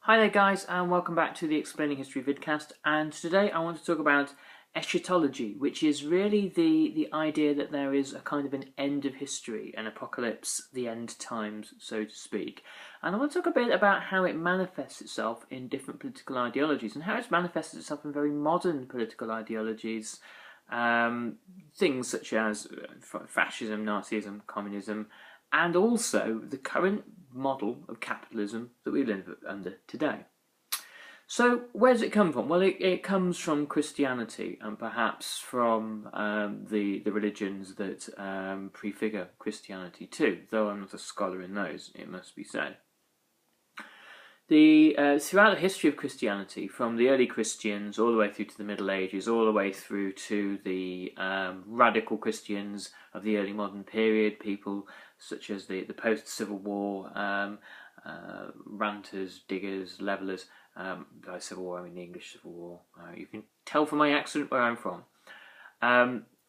Hi there guys, and welcome back to the Explaining History vidcast, and today I want to talk about eschatology, which is really the idea that there is a kind of an end of history, an apocalypse, the end times, so to speak. And I want to talk a bit about how it manifests itself in different political ideologies, and how it's manifested itself in very modern political ideologies, things such as fascism, Nazism, communism, and also the current model of capitalism that we live under today. So where does it come from? Well, it comes from Christianity, and perhaps from the religions that prefigure Christianity too, though I'm not a scholar in those, it must be said. Throughout the history of Christianity, from the early Christians all the way through to the Middle Ages, all the way through to the radical Christians of the early modern period, people such as the post-Civil War ranters, diggers, levellers. By Civil War, I mean the English Civil War. You can tell from my accent where I'm from.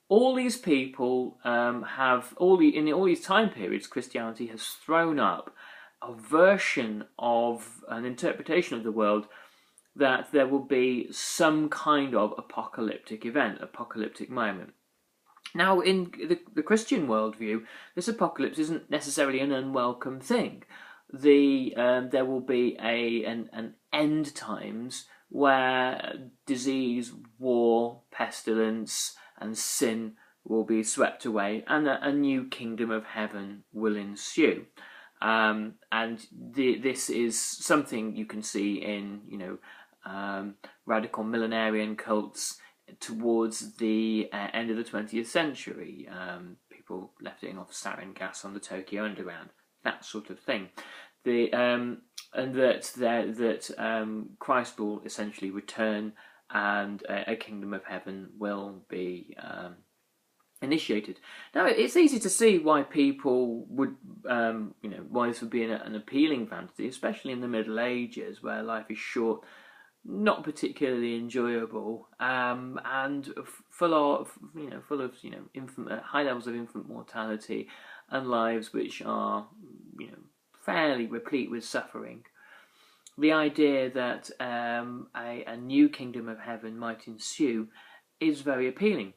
All these people in all these time periods, Christianity has thrown up a version of an interpretation of the world that there will be some kind of apocalyptic event, apocalyptic moment. Now, in the Christian worldview, this apocalypse isn't necessarily an unwelcome thing. There will be an end times where disease, war, pestilence, and sin will be swept away, and a new kingdom of heaven will ensue. This is something you can see in radical millenarian cults towards the end of the 20th century. People letting off sarin gas on the Tokyo Underground, that sort of thing. And that Christ will essentially return, and a kingdom of heaven will be initiated. Now, it's easy to see why people would, why this would be an appealing fantasy, especially in the Middle Ages, where life is short, not particularly enjoyable, and full of high levels of infant mortality, and lives which are, fairly replete with suffering. The idea that a new kingdom of heaven might ensue is very appealing.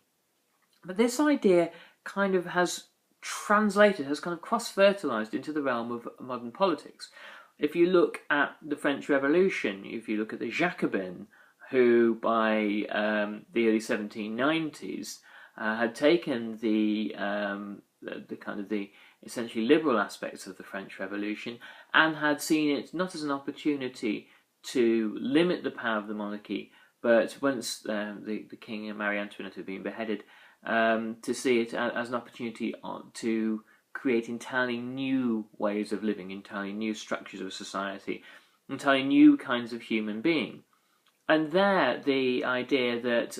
But this idea kind of has cross-fertilized into the realm of modern politics. If you look at the French Revolution, if you look at the Jacobins, who by the early 1790s had taken the essentially liberal aspects of the French Revolution and had seen it not as an opportunity to limit the power of the monarchy, but once the king and Marie Antoinette had been beheaded, to see it as an opportunity to create entirely new ways of living, entirely new structures of society, entirely new kinds of human being. And there, the idea that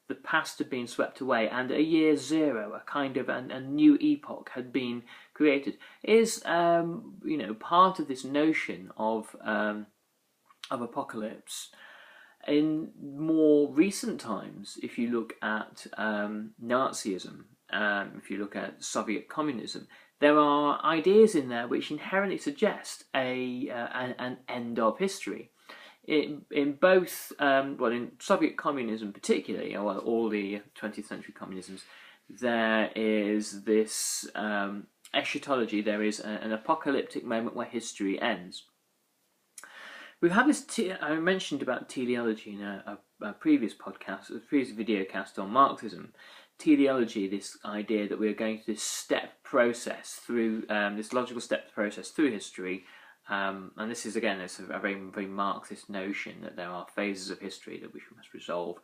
the past had been swept away and a year zero, a kind of a new epoch had been created, is part of this notion of apocalypse. In more recent times, if you look at Nazism, if you look at Soviet communism, there are ideas in there which inherently suggest an end of history. In both, in Soviet communism particularly, all the 20th century communisms, there is this eschatology, there is an apocalyptic moment where history ends. We've had this, I mentioned about teleology in a previous podcast, a previous video cast on Marxism. Teleology, this idea that we're going through this step process through, this logical step process through history, and this is, again, it's a very, very Marxist notion that there are phases of history that we must resolve,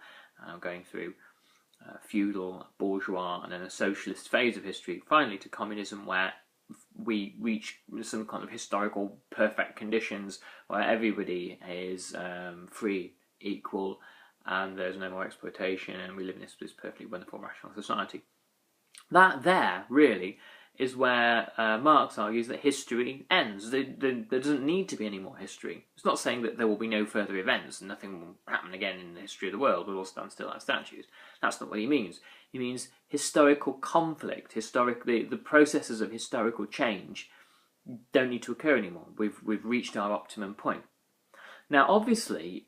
going through feudal, bourgeois, and then a socialist phase of history, finally to communism, where we reach some kind of historical perfect conditions where everybody is free, equal, and there's no more exploitation, and we live in this perfectly wonderful, rational society. That there, really, is where Marx argues that history ends. There doesn't need to be any more history. It's not saying that there will be no further events and nothing will happen again in the history of the world. We'll all stand still like statues. That's not what he means. He means historical conflict, the processes of historical change don't need to occur anymore. We've reached our optimum point. Now, obviously,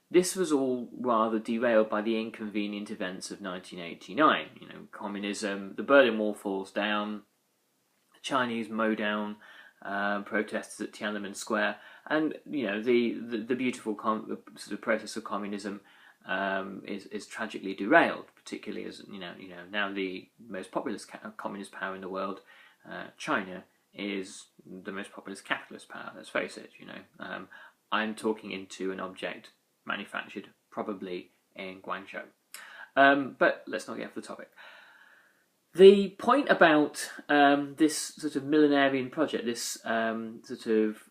this was all rather derailed by the inconvenient events of 1989. You know, communism, the Berlin Wall falls down, the Chinese mow down protesters at Tiananmen Square, and you know the beautiful sort of process of communism is tragically derailed. Particularly as you know now the most populous communist power in the world, China, is the most populous capitalist power. Let's face it. You know, I'm talking into an object manufactured probably in Guangzhou. But let's not get off the topic. The point about this sort of millenarian project, this sort of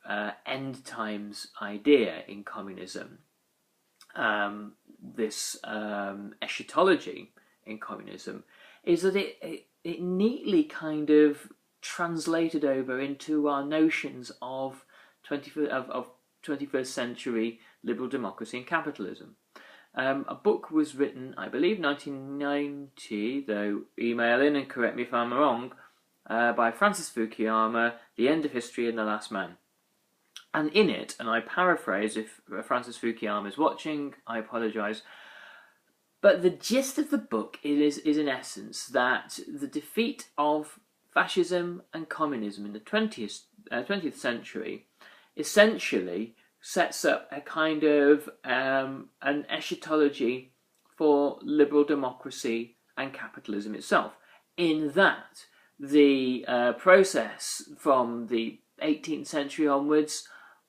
end times idea in communism, this eschatology in communism, is that it neatly kind of translated over into our notions of 21st century liberal democracy and capitalism. A book was written, I believe, 1990, though email in and correct me if I'm wrong, by Francis Fukuyama, The End of History and the Last Man. And in it, and I paraphrase, if Francis Fukuyama is watching, I apologise, but the gist of the book is in essence that the defeat of fascism and communism in the 20th century essentially sets up a kind of an eschatology for liberal democracy and capitalism itself, in that the process from the 18th century onwards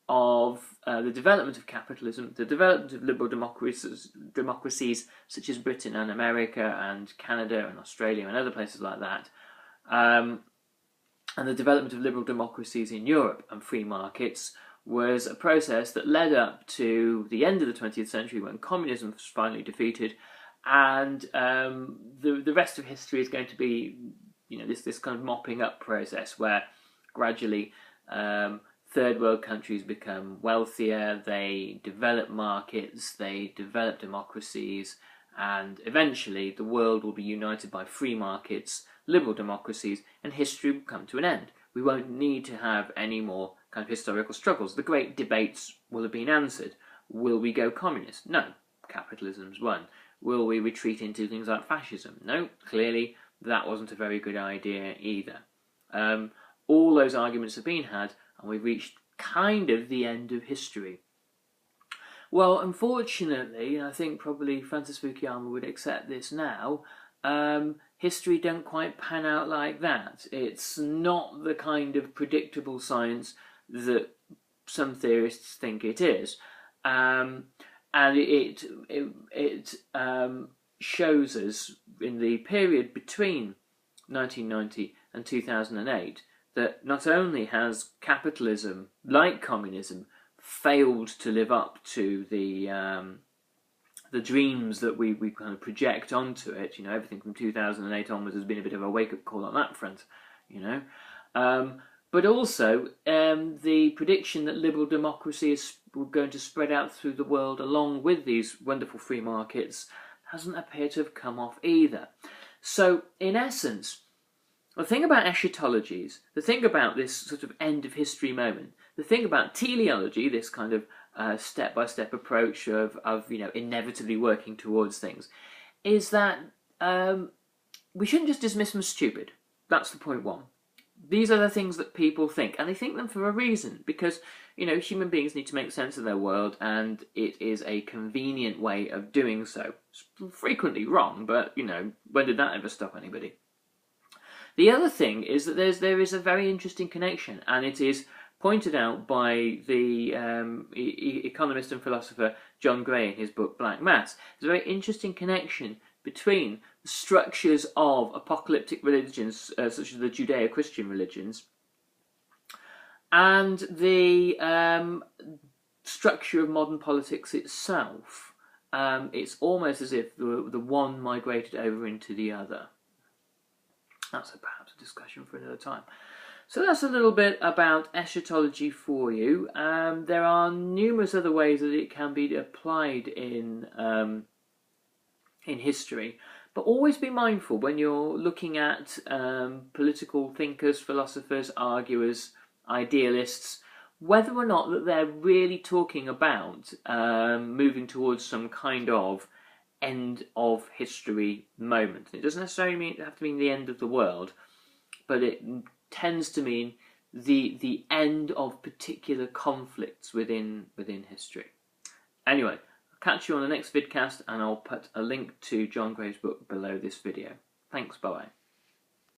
of the development of capitalism, the development of liberal democracies such as Britain and America and Canada and Australia and other places like that, and the development of liberal democracies in Europe and free markets, was a process that led up to the end of the 20th century when communism was finally defeated, and the rest of history is going to be, you know, this kind of mopping up process where gradually third world countries become wealthier, they develop markets, they develop democracies, and eventually the world will be united by free markets, liberal democracies, and history will come to an end. We won't need to have any more kind of historical struggles. The great debates will have been answered. Will we go communist? No. Capitalism's won. Will we retreat into things like fascism? No. Clearly, that wasn't a very good idea either. All those arguments have been had, and we've reached kind of the end of history. Well, unfortunately, and I think probably Francis Fukuyama would accept this now, history don't quite pan out like that. It's not the kind of predictable science that some theorists think it is, and it shows us in the period between 1990 and 2008 that not only has capitalism, like communism, failed to live up to the dreams that we kind of project onto it. You know, everything from 2008 onwards has been a bit of a wake-up call on that front, you know. But also, the prediction that liberal democracy is going to spread out through the world along with these wonderful free markets hasn't appeared to have come off either. So, in essence, the thing about eschatologies, the thing about this sort of end of history moment, the thing about teleology, this kind of step-by-step approach of you know, inevitably working towards things, is that we shouldn't just dismiss them as stupid. That's the point one. These are the things that people think, and they think them for a reason, because, you know, human beings need to make sense of their world, and it is a convenient way of doing so. It's frequently wrong, but, you know, when did that ever stop anybody? The other thing is that there is a very interesting connection, and it is pointed out by the economist and philosopher John Gray in his book Black Mass. There's a very interesting connection between the structures of apocalyptic religions, such as the Judeo-Christian religions, and the structure of modern politics itself. It's almost as if the one migrated over into the other. That's perhaps a discussion for another time. So that's a little bit about eschatology for you. There are numerous other ways that it can be applied in history, but always be mindful when you're looking at political thinkers, philosophers, arguers, idealists. whether or not that they're really talking about moving towards some kind of end of history moment. It doesn't necessarily have to mean the end of the world, but it tends to mean the end of particular conflicts within history. Anyway, I'll catch you on the next vidcast, and I'll put a link to John Gray's book below this video. Thanks, bye-bye.